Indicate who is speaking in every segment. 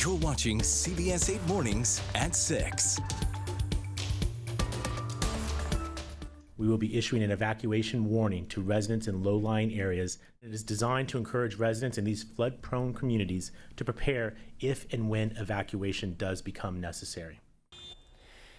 Speaker 1: You're watching CBS 8 Mornings at 6.
Speaker 2: We will be issuing an evacuation warning to residents in low-lying areas. It is designed to encourage residents in these flood-prone communities to prepare if and when evacuation does become necessary.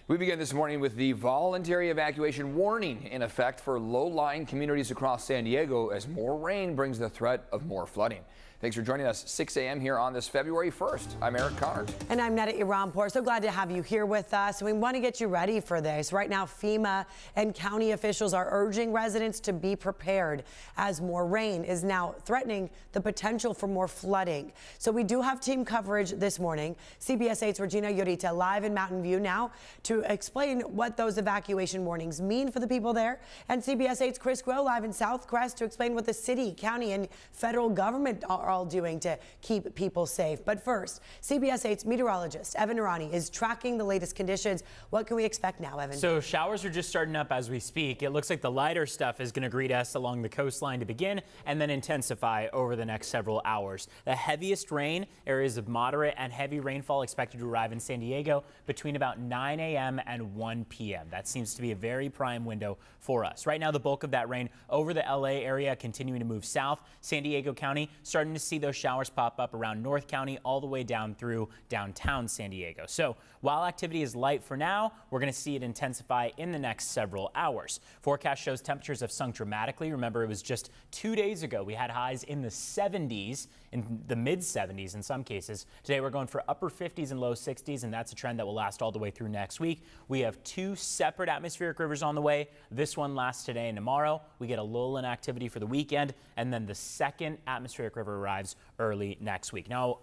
Speaker 3: We begin this morning with the voluntary evacuation warning in effect for low-lying communities across San Diego as more rain brings the threat of more flooding. Thanks for joining us 6 a.m. here on this February 1st. I'm Eric Connor.
Speaker 4: And I'm Netta Iranpour. So glad to have you here with us. We want to get you ready for this. Right now, FEMA and county officials are urging residents to be prepared as more rain is now threatening the potential for more flooding. So we do have team coverage this morning. CBS 8's Regina Yorita live in Mountain View now to explain what those evacuation warnings mean for the people there. And CBS 8's Chris Groh live in South Crest to explain what the city, county, and federal government are all doing to keep people safe. But first, CBS 8's meteorologist Evan Irani is tracking the latest conditions. What can we expect now, Evan?
Speaker 5: So showers are just starting up as we speak. It looks like the lighter stuff is going to greet us along the coastline to begin and then intensify over the next several hours. The heaviest rain, areas of moderate and heavy rainfall expected to arrive in San Diego between about 9 a.m. and 1 p.m. That seems to be a very prime window for us. Right now, the bulk of that rain over the LA area continuing to move south. San Diego County starting to see those showers pop up around North County all the way down through downtown San Diego. So while activity is light for now, we're going to see it intensify in the next several hours. Forecast shows temperatures have sunk dramatically. Remember, it was just 2 days ago we had highs in the 70s, in the mid 70s in some cases. Today we're going for upper 50s and low 60s, and that's a trend that will last all the way through next week. We have two separate atmospheric rivers on the way. This one lasts today and tomorrow. We get a lull in activity for the weekend, and then the second atmospheric river arrives early next week. Now,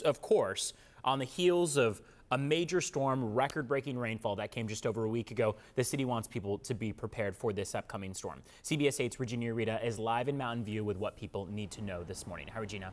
Speaker 5: of course, on the heels of a major storm, record-breaking rainfall that came just over a week ago, the city wants people to be prepared for this upcoming storm. CBS 8's Regina Rita is live in Mountain View with what people need to know this morning. Hi, Regina.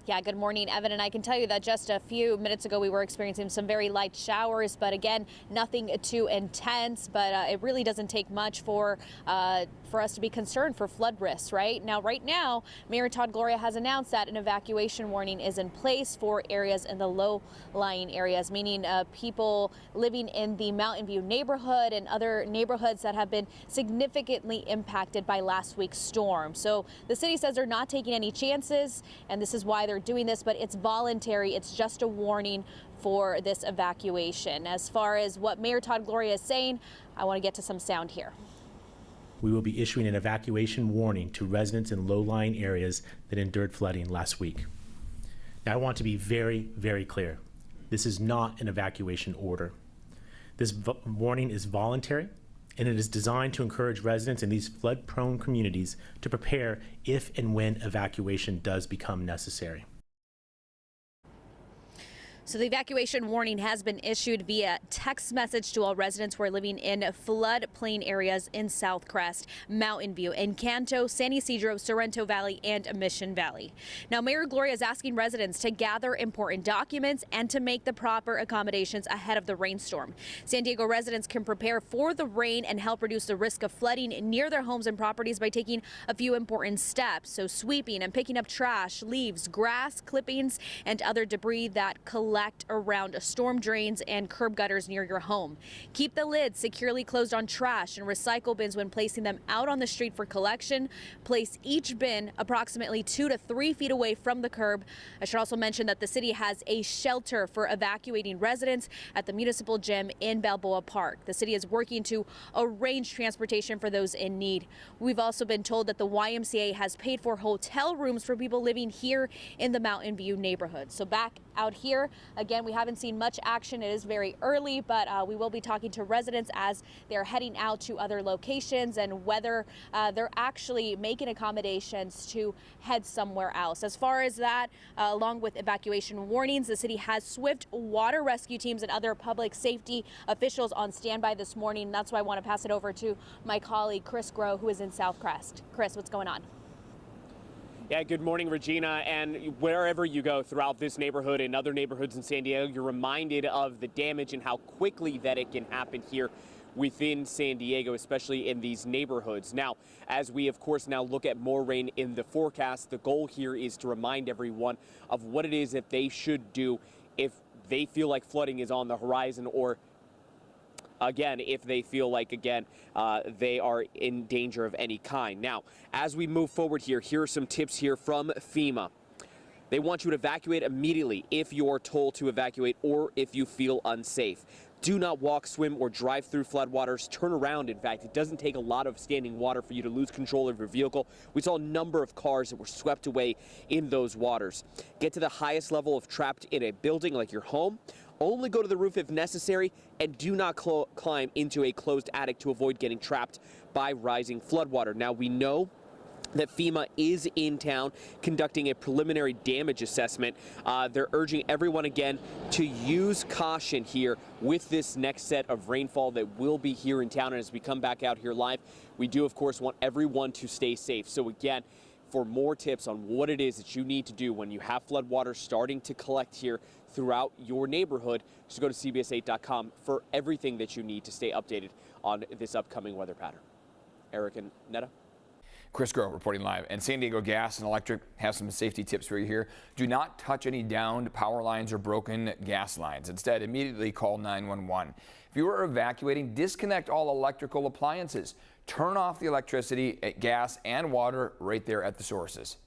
Speaker 6: Yeah, good morning, Evan. And I can tell you that just a few minutes ago, we were experiencing some very light showers, but again, nothing too intense. But it really doesn't take much for us to be concerned for flood risks, right? Right now, Mayor Todd Gloria has announced that an evacuation warning is in place for areas in the low-lying areas, meaning people living in the Mountain View neighborhood and other neighborhoods that have been significantly impacted by last week's storm. So the city says they're not taking any chances, and this is why they're doing this, but it's voluntary. It's just a warning for this evacuation. As far as what Mayor Todd Gloria is saying, I want to get to some sound here.
Speaker 2: We will be issuing an evacuation warning to residents in low-lying areas that endured flooding last week. Now, I want to be very, very clear. This is not an evacuation order. This warning is voluntary, and it is designed to encourage residents in these flood-prone communities to prepare if and when evacuation does become necessary.
Speaker 6: So the evacuation warning has been issued via text message to all residents who are living in floodplain areas in South Crest, Mountain View, Encanto, San Ysidro, Sorrento Valley, and Mission Valley. Now, Mayor Gloria is asking residents to gather important documents and to make the proper accommodations ahead of the rainstorm. San Diego residents can prepare for the rain and help reduce the risk of flooding near their homes and properties by taking a few important steps. So sweeping and picking up trash, leaves, grass, clippings, and other debris that collect around storm drains and curb gutters near your home. Keep the lids securely closed on trash and recycle bins when placing them out on the street for collection. Place each bin approximately 2 to 3 feet away from the curb. I should also mention that the city has a shelter for evacuating residents at the municipal gym in Balboa Park. The city is working to arrange transportation for those in need. We've also been told that the YMCA has paid for hotel rooms for people living here in the Mountain View neighborhood. So back out here, again, we haven't seen much action. It is very early, but we will be talking to residents as they're heading out to other locations and whether they're actually making accommodations to head somewhere else. As far as that, along with evacuation warnings, the city has swift water rescue teams and other public safety officials on standby this morning. That's why I want to pass it over to my colleague, Chris Groh, who is in South Crest. Chris, what's going on?
Speaker 7: Yeah, good morning, Regina. And wherever you go throughout this neighborhood and other neighborhoods in San Diego, you're reminded of the damage and how quickly that it can happen here. within San Diego, especially in these neighborhoods. Now, as we, of course, now look at more rain in the forecast, the goal here is to remind everyone of what it is that they should do if they feel like flooding is on the horizon, or again, if they feel like, they are in danger of any kind. Now, as we move forward here are some tips here from FEMA. They want you to evacuate immediately if you're told to evacuate or if you feel unsafe. Do not walk, swim, or drive through floodwaters. Turn around. In fact, it doesn't take a lot of standing water for you to lose control of your vehicle. We saw a number of cars that were swept away in those waters. Get to the highest level if trapped in a building like your home. Only go to the roof if necessary, and do not climb into a closed attic to avoid getting trapped by rising floodwater. Now, we know that FEMA is in town conducting a preliminary damage assessment. They're urging everyone again to use caution here with this next set of rainfall that will be here in town. And as we come back out here live, we do, of course, want everyone to stay safe. So again, for more tips on what it is that you need to do when you have floodwaters starting to collect here throughout your neighborhood, just go to CBS8.com for everything that you need to stay updated on this upcoming weather pattern. Eric and Netta.
Speaker 3: Chris Groh reporting live. And San Diego Gas and Electric have some safety tips for you here. Do not touch any downed power lines or broken gas lines. Instead, immediately call 911. If you are evacuating, disconnect all electrical appliances. Turn off the electricity, gas, and water right there at the sources.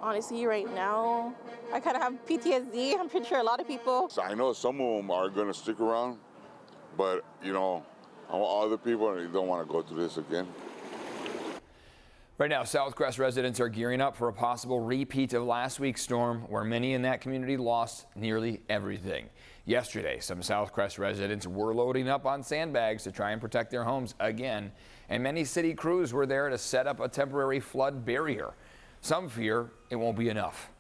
Speaker 8: Honestly, right now, I kind of have PTSD. I'm pretty sure a lot of people.
Speaker 9: So I know some of them are going to stick around, but, you know, other people don't want to go through this again.
Speaker 3: Right now, Southcrest residents are gearing up for a possible repeat of last week's storm, where many in that community lost nearly everything. Yesterday, some Southcrest residents were loading up on sandbags to try and protect their homes again, and many city crews were there to set up a temporary flood barrier. Some fear it won't be enough.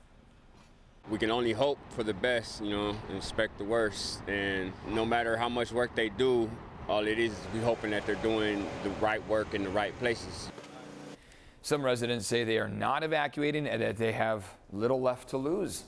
Speaker 10: We can only hope for the best, you know, and expect the worst. And no matter how much work they do, all it is we hoping that they're doing the right work in the right places.
Speaker 3: Some residents say they are not evacuating and that they have little left to lose.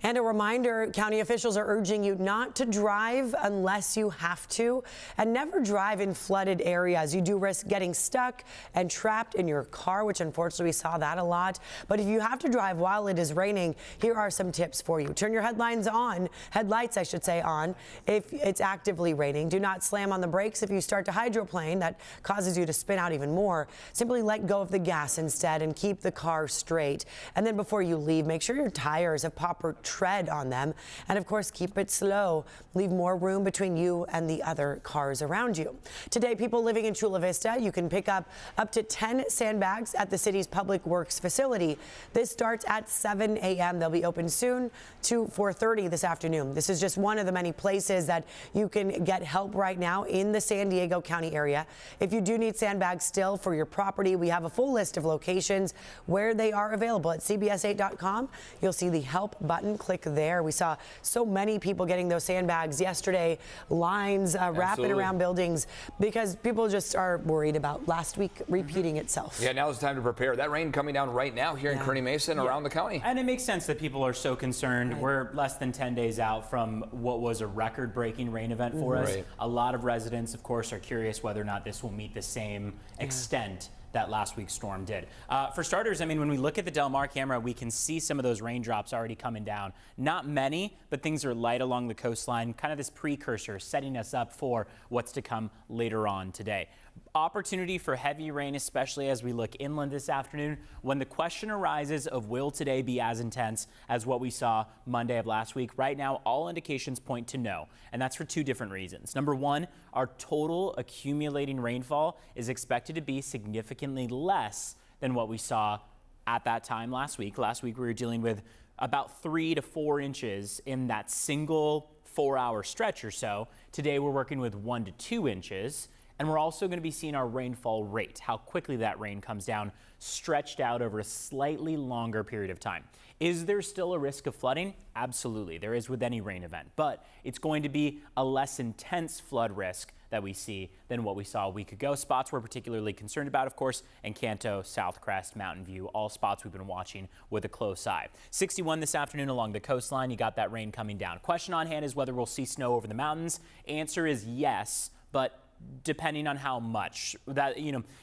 Speaker 4: And a reminder, county officials are urging you not to drive unless you have to, and never drive in flooded areas. You do risk getting stuck and trapped in your car, which unfortunately we saw that a lot. But if you have to drive while it is raining, here are some tips for you. Turn your headlights I should say on, if it's actively raining. Do not slam on the brakes if you start to hydroplane. That causes you to spin out even more. Simply let go of the gas instead and keep the car straight. And then before you leave, make sure your tires have proper tread on them, and of course keep it slow. Leave more room between you and the other cars around you. Today, people living in Chula Vista, you can pick up to 10 sandbags at the city's public works facility. This starts at 7 a.m. They'll be open soon to 4:30 this afternoon. This is just one of the many places that you can get help right now in the San Diego County area. If you do need sandbags still for your property, we have a full list of locations where they are available at CBS8.com. You'll see the help button. Click there. We saw so many people getting those sandbags yesterday, lines wrapping around buildings, because people just are worried about last week repeating itself.
Speaker 3: Yeah, now it's time to prepare. That rain coming down right now here in Kearny Mesa and around the county.
Speaker 5: And it makes sense that people are so concerned. Right. We're less than 10 days out from what was a record-breaking rain event for us. A lot of residents, of course, are curious whether or not this will meet the same extent that last week's storm did. For starters, I mean, when we look at the Del Mar camera, we can see some of those raindrops already coming down. Not many, but things are light along the coastline, kind of this precursor setting us up for what's to come later on today. Opportunity for heavy rain, especially as we look inland this afternoon, when the question arises of will today be as intense as what we saw Monday of last week. Right now, all indications point to no, and that's for two different reasons. Number one, our total accumulating rainfall is expected to be significantly less than what we saw at that time last week. Last week, we were dealing with about 3 to 4 inches in that single 4-hour stretch or so. Today, we're working with 1 to 2 inches. And we're also going to be seeing our rainfall rate, how quickly that rain comes down, stretched out over a slightly longer period of time. Is there still a risk of flooding? Absolutely, there is with any rain event, but it's going to be a less intense flood risk that we see than what we saw a week ago. Spots we're particularly concerned about, of course, Encanto, Southcrest, Mountain View, all spots we've been watching with a close eye. 61 this afternoon along the coastline. You got that rain coming down. Question on hand is whether we'll see snow over the mountains. Answer is yes, but depending on how much. That,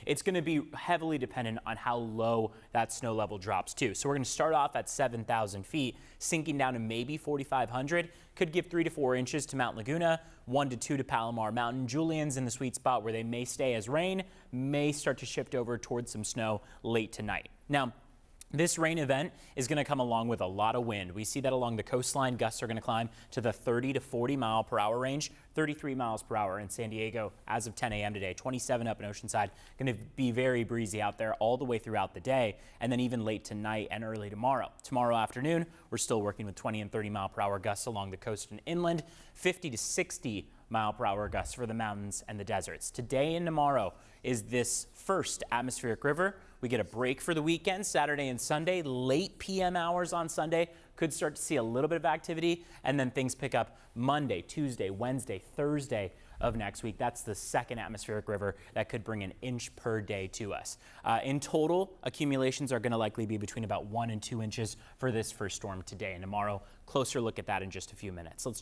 Speaker 5: it's going to be heavily dependent on how low that snow level drops too. So we're going to start off at 7,000 feet, sinking down to maybe 4,500. Could give 3 to 4 inches to Mount Laguna, 1 to 2 to Palomar Mountain. Julian's in the sweet spot where they may stay as rain, may start to shift over towards some snow late tonight. Now, this rain event is going to come along with a lot of wind. We see that along the coastline. Gusts are going to climb to the 30 to 40 mile per hour range, 33 miles per hour in San Diego as of 10 a.m. today, 27 up in Oceanside. Going to be very breezy out there all the way throughout the day, and then even late tonight and early tomorrow. Tomorrow afternoon, we're still working with 20 and 30 mile per hour gusts along the coast and inland, 50 to 60 mile per hour gusts for the mountains and the deserts. Today and tomorrow is this first atmospheric river. We get a break for the weekend, Saturday and Sunday. Late PM hours on Sunday, could start to see a little bit of activity, and then things pick up Monday, Tuesday, Wednesday, Thursday of next week. That's the second atmospheric river that could bring an inch per day to us. In total, accumulations are going to likely be between about 1 and 2 inches for this first storm today and tomorrow. Closer look at that in just a few minutes. Let's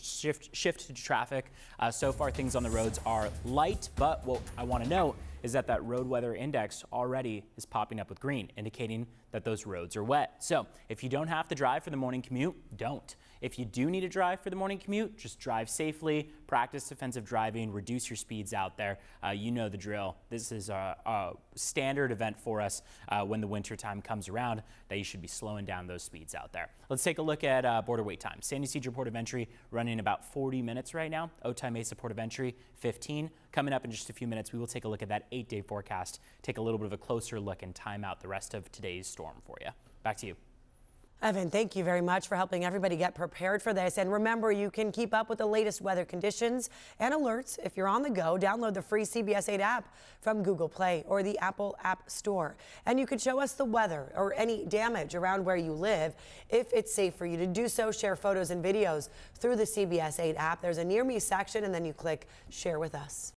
Speaker 5: shift to traffic. So far, things on the roads are light, but what I want to note is that road weather index already is popping up with green, indicating that those roads are wet. So if you don't have to drive for the morning commute, don't. If you do need to drive for the morning commute, just drive safely, practice defensive driving, reduce your speeds out there. You know the drill. This is a standard event for us when the winter time comes around, that you should be slowing down those speeds out there. Let's take a look at border wait time. San Ysidro Port of Entry running about 40 minutes right now. Otay Mesa Port of Entry, 15. Coming up in just a few minutes, we will take a look at that 8-day forecast, take a little bit of a closer look and time out the rest of today's storm for you. Back to you.
Speaker 4: Evan, thank you very much for helping everybody get prepared for this. And remember, you can keep up with the latest weather conditions and alerts if you're on the go. Download the free CBS 8 app from Google Play or the Apple App Store. And you can show us the weather or any damage around where you live. If it's safe for you to do so, share photos and videos through the CBS 8 app. There's a Near Me section, and then you click Share with Us.